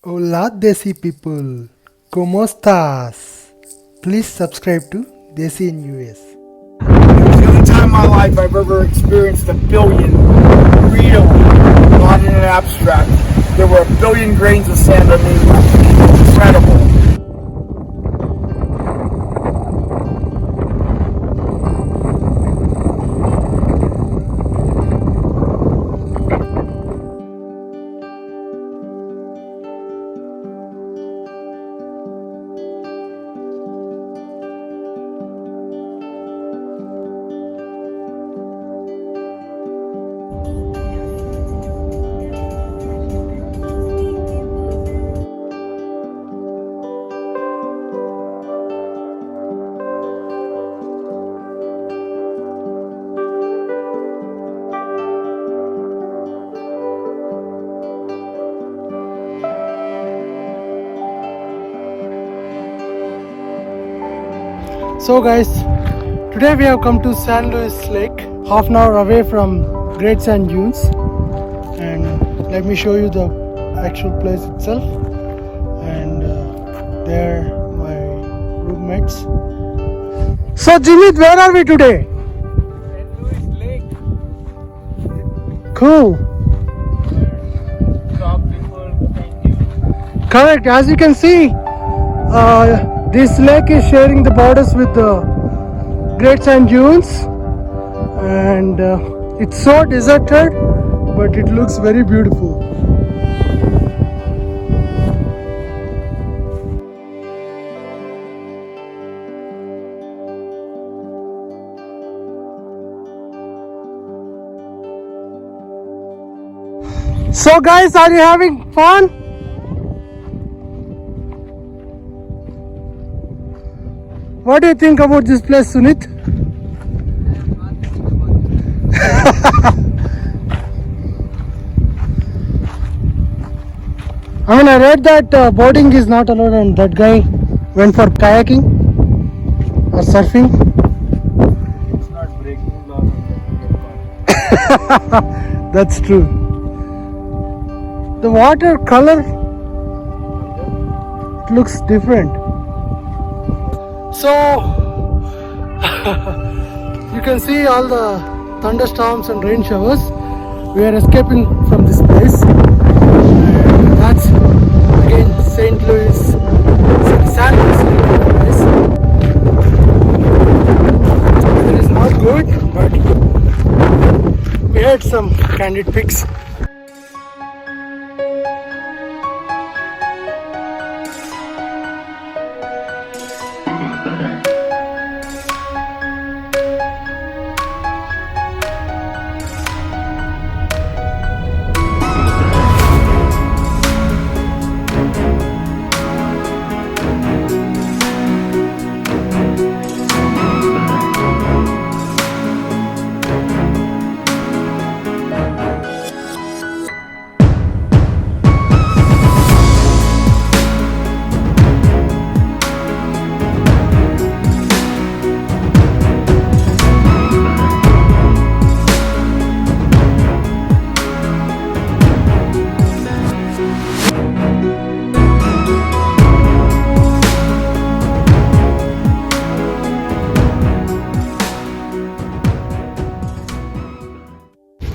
Hola Desi people, ¿cómo estás? Please subscribe to Desi in US. It was the only time in my life I've ever experienced a billion, real, not in an abstract. There were a billion grains of sand underneath me. Incredible. So guys, today we have come to San Luis Lake, half an hour away from Great Sand Dunes, and let me show you the actual place itself. And there my roommates. So Jimit, where are we today? St. Louis Lake. Cool. Correct. As you can see, this lake is sharing the borders with the Great Sand Dunes, and it's so deserted, but it looks very beautiful. So guys, are you having fun? What do you think about this place, Sunit? I mean, I read that boating is not allowed, and that guy went for kayaking or surfing. It's not breaking laws. That's true. The water color, it looks different. So you can see all the thunderstorms and rain showers. We are escaping from this place. And that's again St. Louis, San Luis place. It is not good, but we had some candid pics.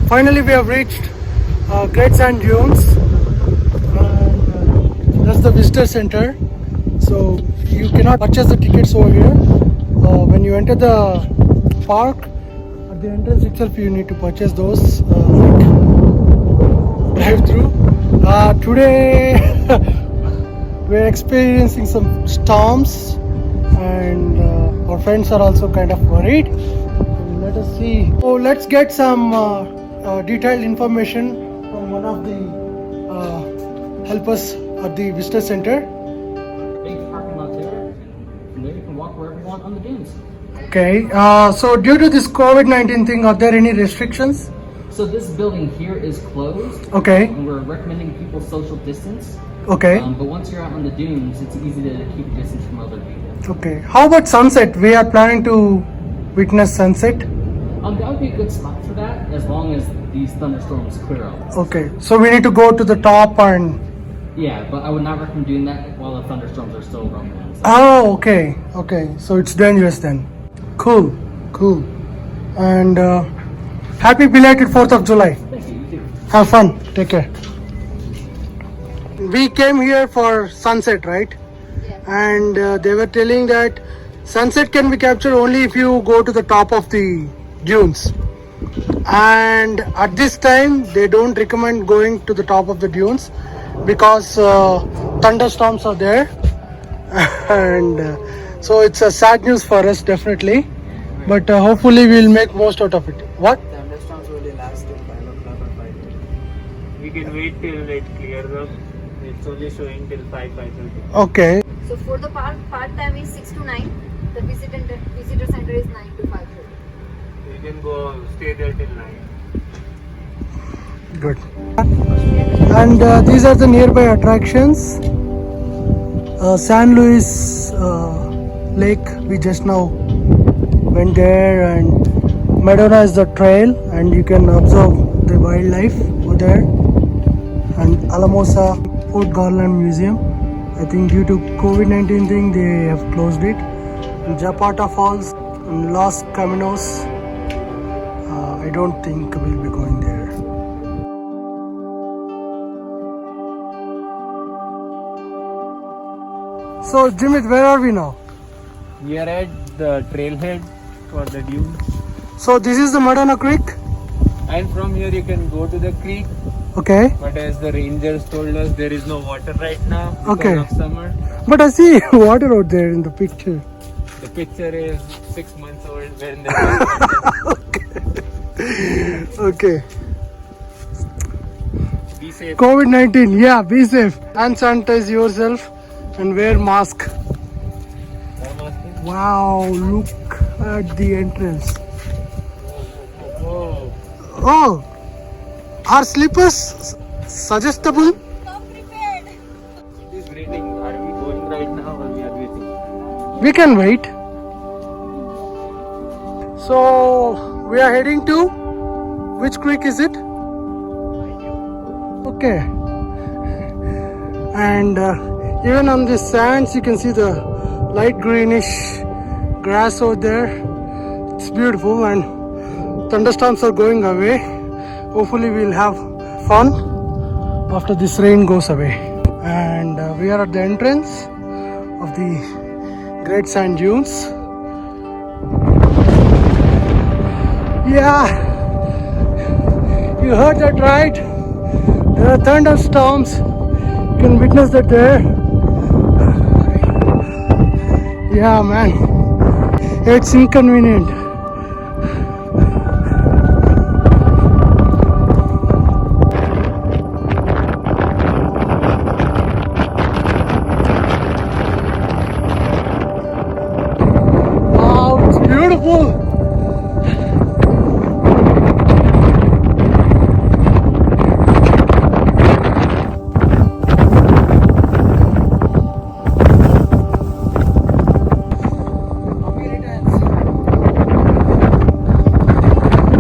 Finally, we have reached Great Sand Dunes. That's the visitor center. So you cannot purchase the tickets over here. When you enter the park, at the entrance itself, you need to purchase those. Drive through. Today, we're experiencing some storms, and our friends are also kind of worried. Let us see. So let's get some detailed information from one of the helpers at the visitor center. Big parking lot there, and from there you can walk wherever you want on the dunes. Okay, so due to this COVID-19 thing, are there any restrictions? So this building here is closed, Okay, and we're recommending people social distance. okay, But once you're out on the dunes, it's easy to keep a distance from other people. okay. How about sunset? We are planning to witness sunset. That would be a good spot for that, as long as these thunderstorms clear out. Okay, so we need to go to the top and Yeah, but I would not recommend doing that while the thunderstorms are still roaming outside. Oh, okay, okay. So it's dangerous then. Cool, cool. And happy belated 4th of July. Thank you. You too. Have fun. Take care. We came here for sunset, right? Yes. And they were telling that sunset can be captured only if you go to the top of the dunes. And at this time, they don't recommend going to the top of the dunes because thunderstorms are there. And so it's a sad news for us, definitely. But hopefully, we'll make most out of it. What? Thunderstorms only last till 5 o'clock or 5:30. We can wait till it clears up. It's only showing till 5:30. Okay. So for the part time is 6 to 9. The visitor center is 9 to 5:30. You can go stay there till 9. Good. And these are the nearby attractions. San Luis Lake, we just now went there, and Madonna is the trail, and you can observe the wildlife over there. And Alamosa Fort Garland Museum, I think due to COVID-19 thing they have closed it. And Zapata Falls and Los Caminos, I don't think we'll be going there. So Jimit, where are we now? We are at the trailhead for the dunes. So this is the Madonna Creek. And from here you can go to the creek. Okay. But as the rangers told us, there is no water right now because Okay. of summer. But I see water out there in the picture. The picture is 6 months old when the Okay. be safe. COVID-19, yeah, be safe. Hand sanitize yourself and wear mask. Wow, look at the entrance. Oh, Oh, are slippers suggestible? it is raining. Are we going right now or we are waiting? We can wait. So we are heading to which creek is it? Okay. And even on the sands you can see the light greenish grass over there. It's beautiful, and thunderstorms are going away. Hopefully we'll have fun after this rain goes away. And we are at the entrance of the Great Sand Dunes. Yeah, you heard that right? There are thunderstorms. You can witness that there. Yeah, man, it's inconvenient. Wow, it's beautiful.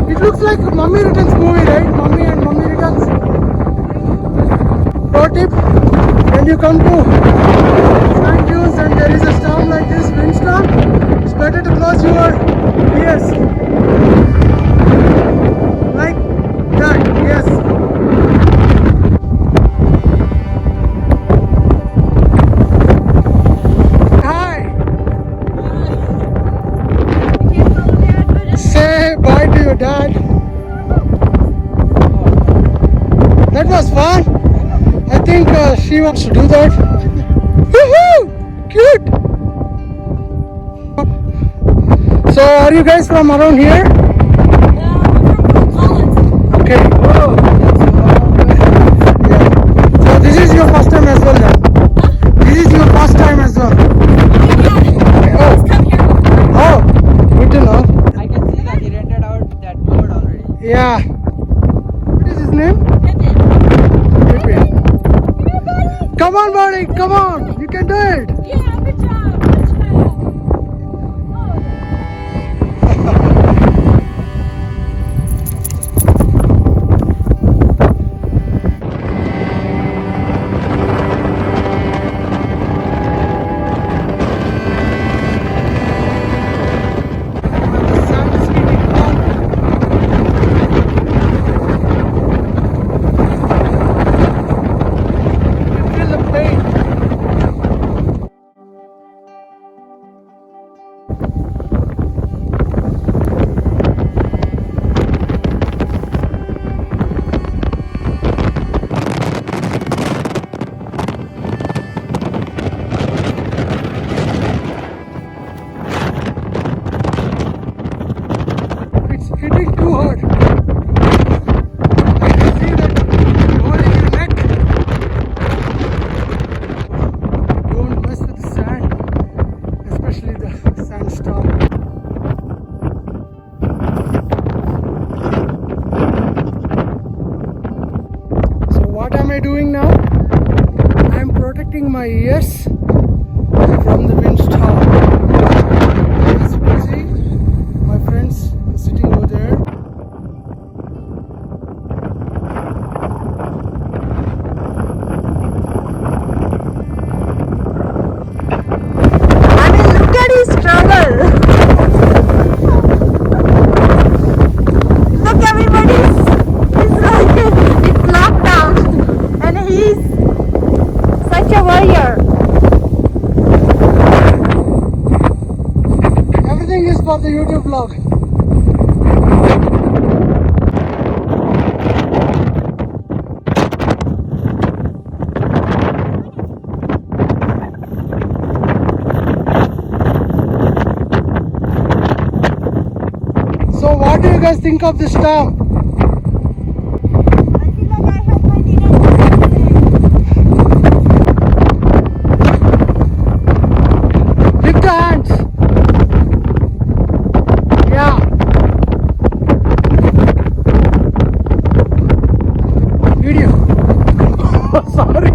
It looks like a Mummy Returns movie, right? Mummy and Mummy Returns. Pro tip, when you come to sand dunes and there is a storm like this, windstorm, it's better to close your ears. Like that, yes. Hi. Say bye to your dad. That was fun. I think she wants to do that. Woohoo! Cute. So, are you guys from around here? Okay. Yeah. So, this is your first time as well, then? This is your first time as well. Oh, good to know. I can see that he rented out that board already. Yeah. What is his name? Pippin. Come on, buddy. Come on. You can do it. Yeah, good job. protecting my ears from the windstorm. As you can see, my friends are sitting over there. I mean, look at his struggle. Look, everybody's it's like it's lockdown, and he's such a warrior. Everything is for the YouTube vlog. So what do you guys think of this storm? I feel like I have my dinner. Lift the hands. Yeah. Video. Sorry.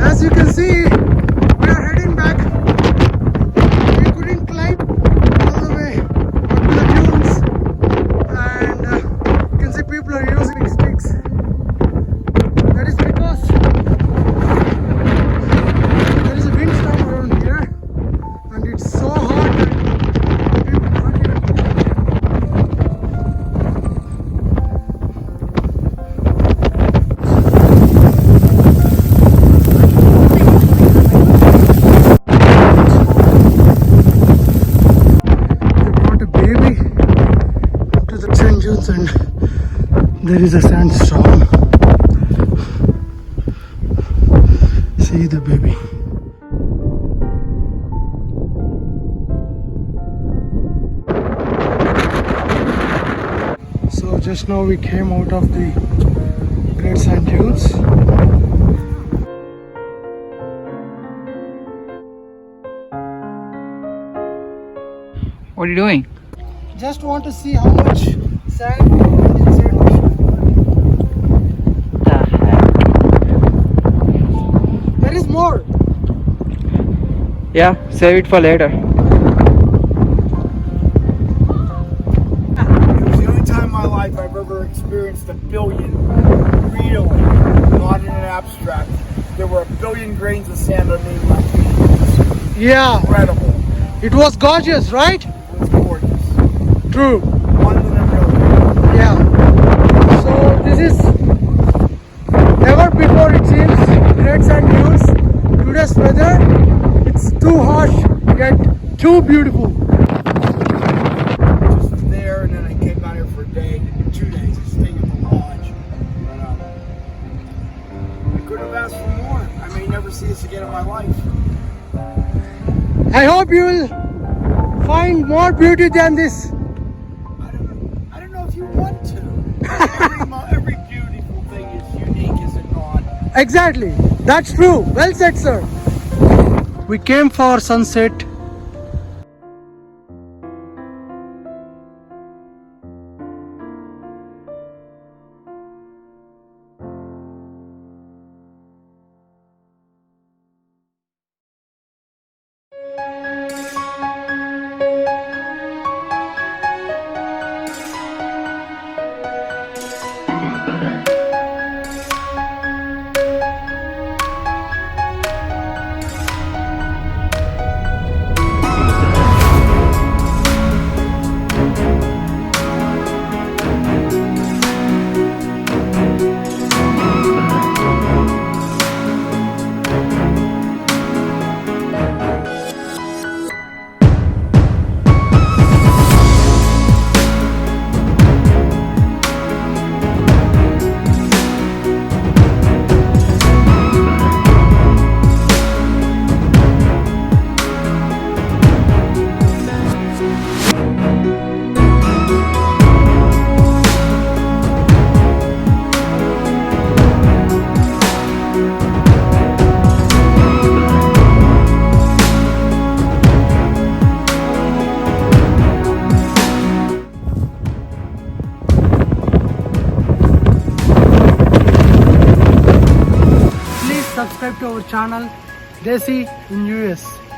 As you can see, we are heading back. We couldn't climb all the way up to the dunes, and you can see people are using sticks. That is because there is a windstorm around here, and it's so hot that people can't even move. They brought a baby to the sand dunes, and there is a sandstorm. See the baby. So just now we came out of the Great Sand Dunes. What are you doing? Just want to see how much sand we find inside the ship. There is more. Yeah, save it for later. It was the only time in my life I've ever experienced a billion, really, not in an abstract. There were a billion grains of sand underneath my feet. Yeah, Incredible. it was gorgeous, right? It was gorgeous. True. One in a million. Yeah. So this is never before, it seems, Great Sand Dunes. Today's weather, it's too harsh yet too beautiful. Just there, and then I came down here for a day, 2 days, I stayed at the lodge. But I couldn't have asked for more. I may never see this again in my life. I hope you will find more beauty than this. I don't know if you want to. Every beautiful thing is unique, is it not? Exactly. That's true. Well said, sir. We came for sunset. our channel Desi in US.